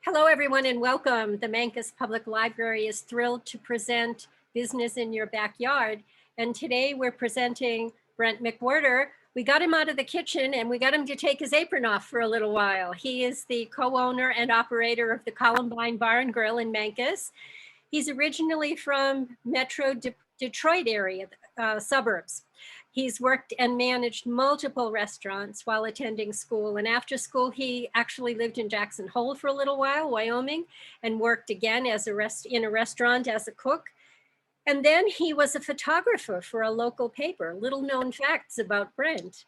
Hello, everyone, and welcome. The Mancos Public Library is thrilled to present Business in Your Backyard. And today we're presenting Brent McWhirter. We got him out of the kitchen and we got him to take his apron off for a little while. He is the co-owner and operator of the Columbine Bar and Grill in Mancos. He's originally from Metro Detroit area, suburbs. He's worked and managed multiple restaurants while attending school. And after school, he actually lived in Jackson Hole for a little while, Wyoming, and worked again as in a restaurant as a cook. And then he was a photographer for a local paper. Little known facts about Brent.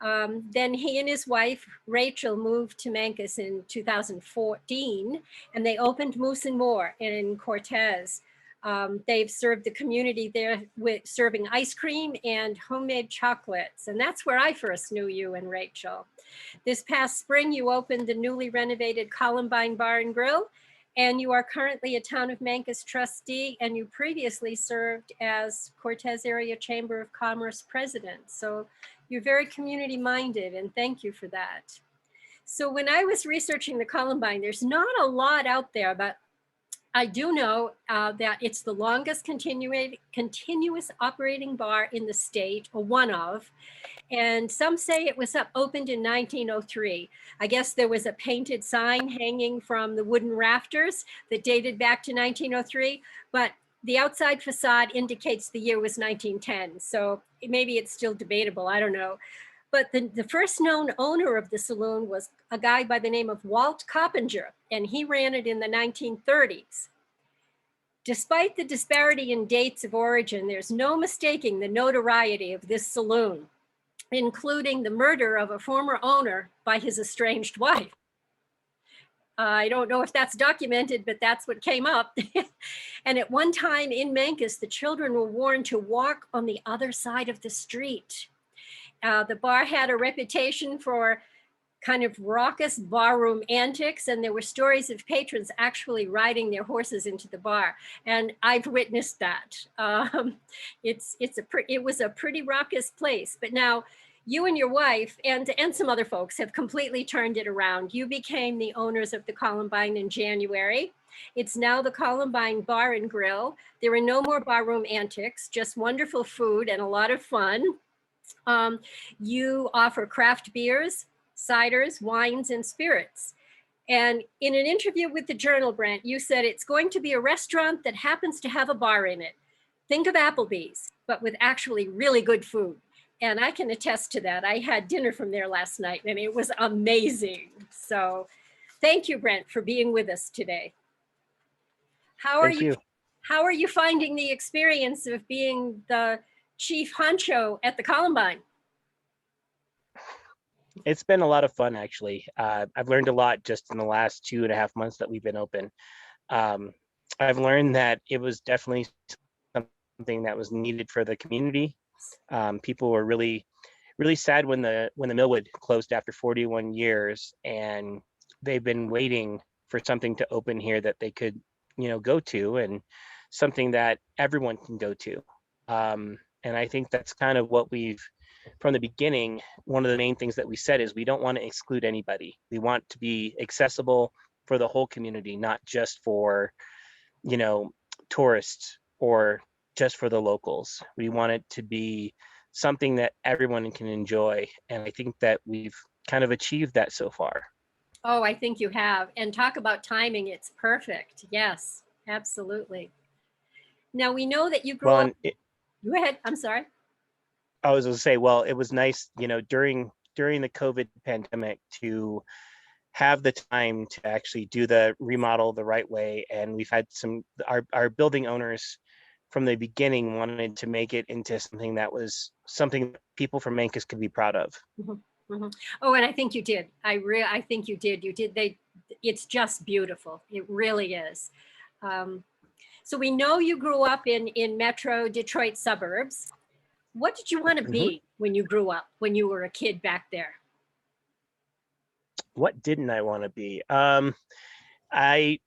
Then he and his wife, Rachel, moved to Mancos in 2014, and they opened Moose and More in Cortez. They've served the community there with serving ice cream and homemade chocolates. And that's where I first knew you and Rachel. This past spring, you opened the newly renovated Columbine Bar and Grill, and you are currently a Town of Mancos trustee, and you previously served as Cortez Area Chamber of Commerce president. So you're very community minded, and thank you for that. So when I was researching the Columbine, there's not a lot out there, but I do know that it's the longest continuous operating bar in the state, or one of, and some say it was opened in 1903. I guess there was a painted sign hanging from the wooden rafters that dated back to 1903, but the outside facade indicates the year was 1910. So maybe it's still debatable, I don't know. But the first known owner of the saloon was a guy by the name of Walt Coppinger, and he ran it in the 1930s. Despite the disparity in dates of origin, there's no mistaking the notoriety of this saloon, including the murder of a former owner by his estranged wife. I don't know if that's documented, but that's what came up. And at one time in Mancos, the children were warned to walk on the other side of the street. The bar had a reputation for kind of raucous barroom antics, and there were stories of patrons actually riding their horses into the bar, and I've witnessed that. It was a pretty raucous place. But now you and your wife and some other folks have completely turned it around. You became the owners of the Columbine in January. It's now the Columbine Bar and Grill. There are no more barroom antics, just wonderful food and a lot of fun. You offer craft beers, ciders, wines, and spirits. And in an interview with the Journal, Brent, you said it's going to be a restaurant that happens to have a bar in it. Think of Applebee's, but with actually really good food. And I can attest to that. I had dinner from there last night and it was amazing. So thank you, Brent, for being with us today. How are you finding the experience of being the chief honcho at the Columbine? It's been a lot of fun, actually. I've learned a lot just in the last 2.5 months that we've been open. I've learned that it was definitely something that was needed for the community. People were really, really sad when the Millwood closed after 41 years, and they've been waiting for something to open here that they could, go to, and something that everyone can go to. And I think that's kind of what from the beginning, one of the main things that we said is we don't want to exclude anybody. We want to be accessible for the whole community, not just for, tourists or just for the locals. We want it to be something that everyone can enjoy. And I think that we've kind of achieved that so far. Oh, I think you have. And talk about timing. It's perfect. Yes, absolutely. Now we know that you grew up. Go ahead. I'm sorry. I was going to say, well, it was nice, during the COVID pandemic to have the time to actually do the remodel the right way. And we've had our building owners from the beginning wanted to make it into something that people from Mancos could be proud of. Mm-hmm. Mm-hmm. Oh, and I think you did. I think you did. It's just beautiful. It really is. So we know you grew up in Metro Detroit suburbs. What did you want to be when you grew up, when you were a kid back there? What didn't I want to be? I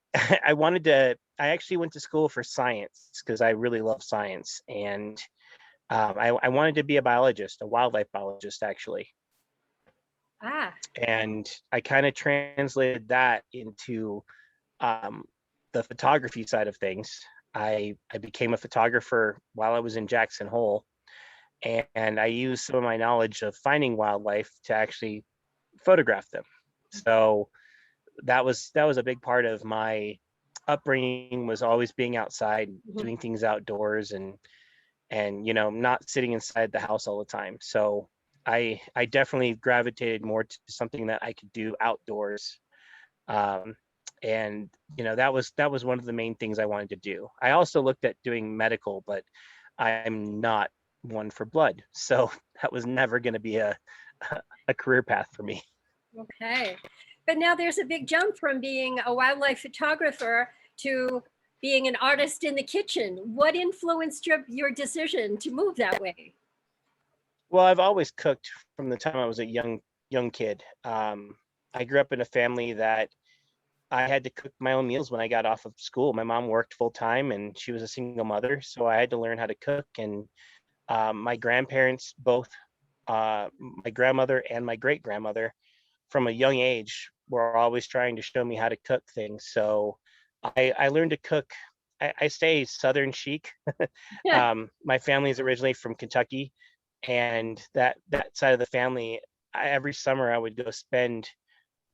actually went to school for science because I really love science. And I wanted to be a biologist, a wildlife biologist, actually. And I kind of translated that into um, the photography side of things. I became a photographer while I was in Jackson Hole, and I used some of my knowledge of finding wildlife to actually photograph them. So that was a big part of my upbringing, was always being outside, Mhm. doing things outdoors, and not sitting inside the house all the time. So I definitely gravitated more to something that I could do outdoors. um, and that was one of the main things I wanted to do. I also looked at doing medical, but I'm not one for blood, so that was never going to be a career path for me. Okay. But now there's a big jump from being a wildlife photographer to being an artist in the kitchen. What influenced your decision to move that way? Well, I've always cooked from the time I was a young kid. I grew up in a family that I had to cook my own meals when I got off of school. My mom worked full time and she was a single mother, so I had to learn how to cook. And my grandparents both, my grandmother and my great grandmother, from a young age, were always trying to show me how to cook things. So I learned to cook. I stay Southern chic. Yeah. My family is originally from Kentucky, and that side of the family, every summer I would go spend,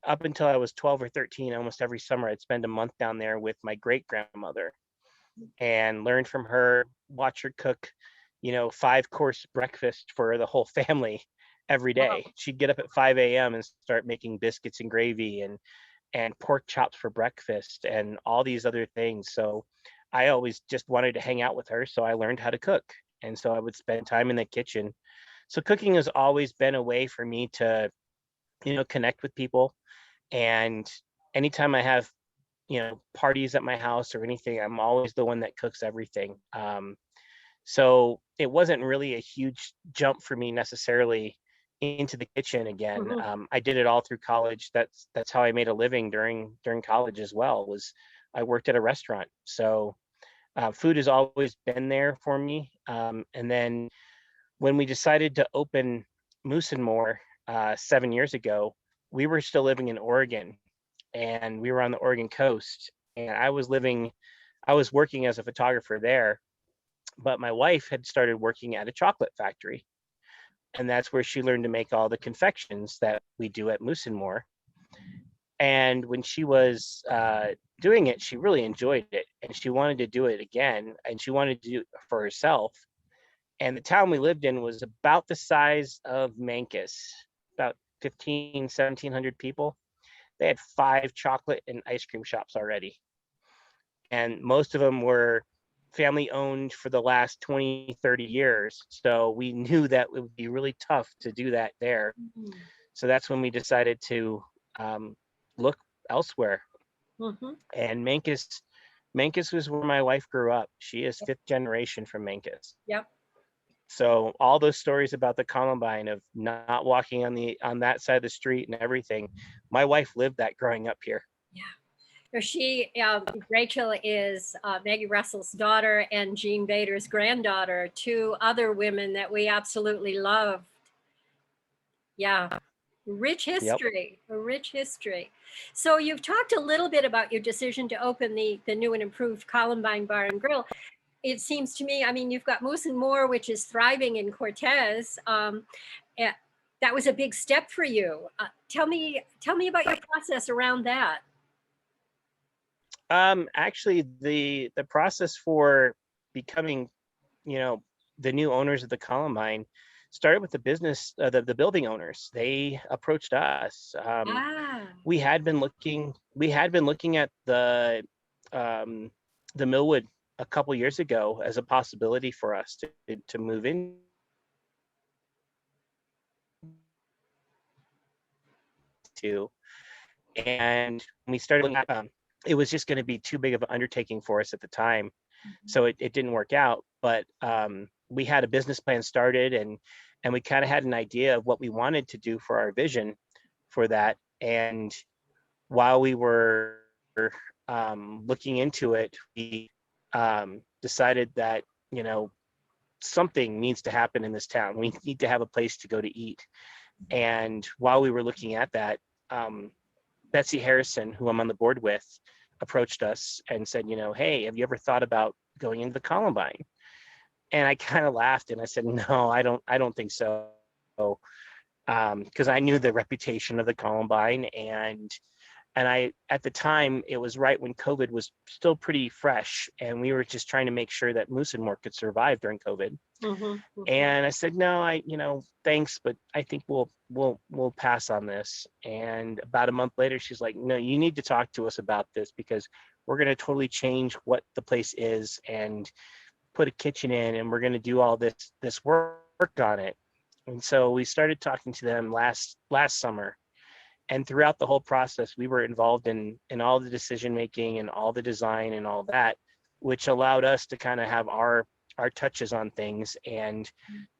up until I was 12 or 13, almost every summer I'd spend a month down there with my great grandmother and learn from her, watch her cook, 5-course breakfast for the whole family every day. She'd get up at 5 a.m. and start making biscuits and gravy and pork chops for breakfast and all these other things. So I always just wanted to hang out with her, so I learned how to cook. And so I would spend time in the kitchen. So cooking has always been a way for me to, connect with people. And anytime I have, parties at my house or anything, I'm always the one that cooks everything. So it wasn't really a huge jump for me necessarily into the kitchen again. Mhm. I did it all through college. That's how I made a living during college as well. Was I worked at a restaurant. So food has always been there for me. And then when we decided to open Moose and More 7 years ago, we were still living in Oregon, and we were on the Oregon coast. And I was working as a photographer there, but my wife had started working at a chocolate factory, and that's where she learned to make all the confections that we do at Moose and More. And when she was doing it, she really enjoyed it, and she wanted to do it again, and she wanted to do it for herself. And the town we lived in was about the size of Mancus, about 15, 1,700 people. They had 5 chocolate and ice cream shops already, and most of them were family owned for the last 20, 30 years. So we knew that it would be really tough to do that there. Mhm. So that's when we decided to um, look elsewhere. Mhm. And Mancus was where my wife grew up. She is 5th generation from Mancus. Yep. So all those stories about the Columbine, of not walking on that side of the street and everything, my wife lived that growing up here. Yeah. So Rachel is Maggie Russell's daughter and Jean Bader's granddaughter, two other women that we absolutely loved. Yeah. Rich Yep. history, a rich history. So you've talked a little bit about your decision to open the new and improved Columbine Bar and Grill. It seems to me, I mean, you've got Moose and More, which is thriving in Cortez. Eh, that was a big step for you. Tell me about your process around that. Actually, the process for becoming, you know, the new owners of the Columbine started with the business, the building owners. They approached us. Ah, We had been looking at um, the Millwood a couple years ago as a possibility for us to move into. And we started looking at, it was just going to be too big of an undertaking for us at the time, so it didn't work out. But we had a business plan started, and we kind of had an idea of what we wanted to do for our vision for that. And while we were looking into it, we decided that, something needs to happen in this town. We need to have a place to go to eat. And while we were looking at that, Betsy Harrison, who I'm on the board with, approached us and said, you know, hey, have you ever thought about going into the Columbine? And I kind of laughed and I said, no, I don't think so. Because I knew the reputation of the Columbine, and I, at the time, it was right when COVID was still pretty fresh, and we were just trying to make sure that Moose and More could survive during COVID. And I said, no, you know, thanks, but I think we'll pass on this. And about a month later, she's like, no, you need to talk to us about this, because we're going to totally change what the place is and put a kitchen in, and we're going to do all this work on it. And so we started talking to them last summer, and throughout the whole process, we were involved in all the decision making and all the design and all that, which allowed us to kind of have our touches on things, and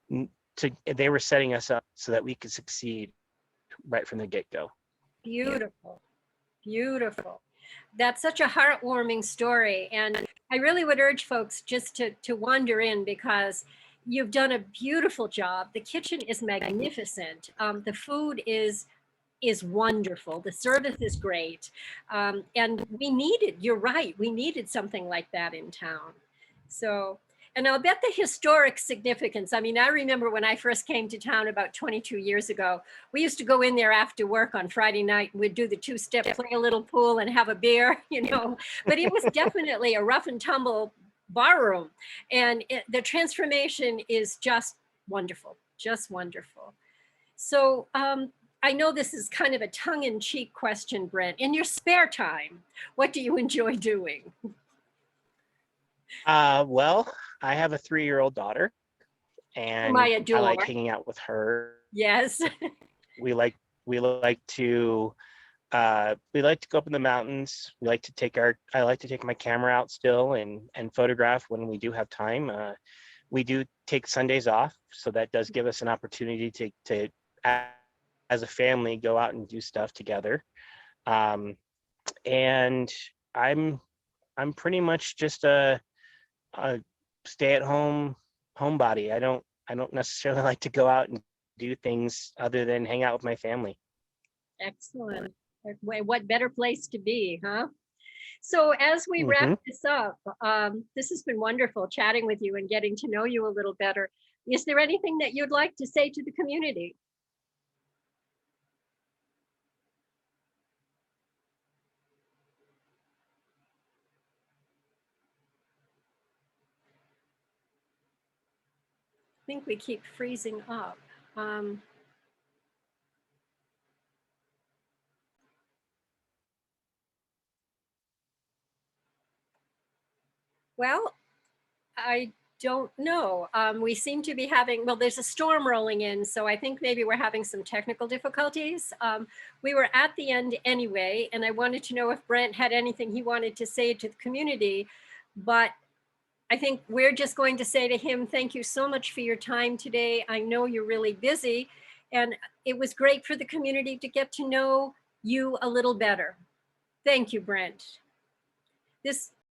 they were setting us up so that we could succeed right from the get-go. Beautiful, beautiful. That's such a heartwarming story, and I really would urge folks just to wander in, because you've done a beautiful job. The kitchen is magnificent. The food is wonderful. The service is great. And you're right, we needed something like that in town. So, and I'll bet the historic significance. I mean, I remember when I first came to town about 22 years ago, we used to go in there after work on Friday night. We'd do the two-step, play a little pool and have a beer, you know, but it was definitely a rough and tumble barroom. And the transformation is just wonderful, just wonderful. So, I know this is kind of a tongue-in-cheek question, Brent. In your spare time, what do you enjoy doing? Well, I have a 3-year-old daughter, and I I adore. like hanging out with her. Yes. We like to go up in the mountains. I like to take my camera out still and photograph when we do have time. We do take Sundays off, so that does give us an opportunity to as a family go out and do stuff together. And I'm pretty much just a stay-at-home homebody. I don't necessarily like to go out and do things other than hang out with my family. Excellent. What better place to be, huh? So as we wrap this up, this has been wonderful chatting with you and getting to know you a little better. Is there anything that you'd like to say to the community? I think we keep freezing up. Well, I don't know. We seem to be having, well, there's a storm rolling in, so I think maybe we're having some technical difficulties. We were at the end anyway, and I wanted to know if Brent had anything he wanted to say to the community, but I think we're just going to say to him, thank you so much for your time today. I know you're really busy, and it was great for the community to get to know you a little better. Thank you, Brent. This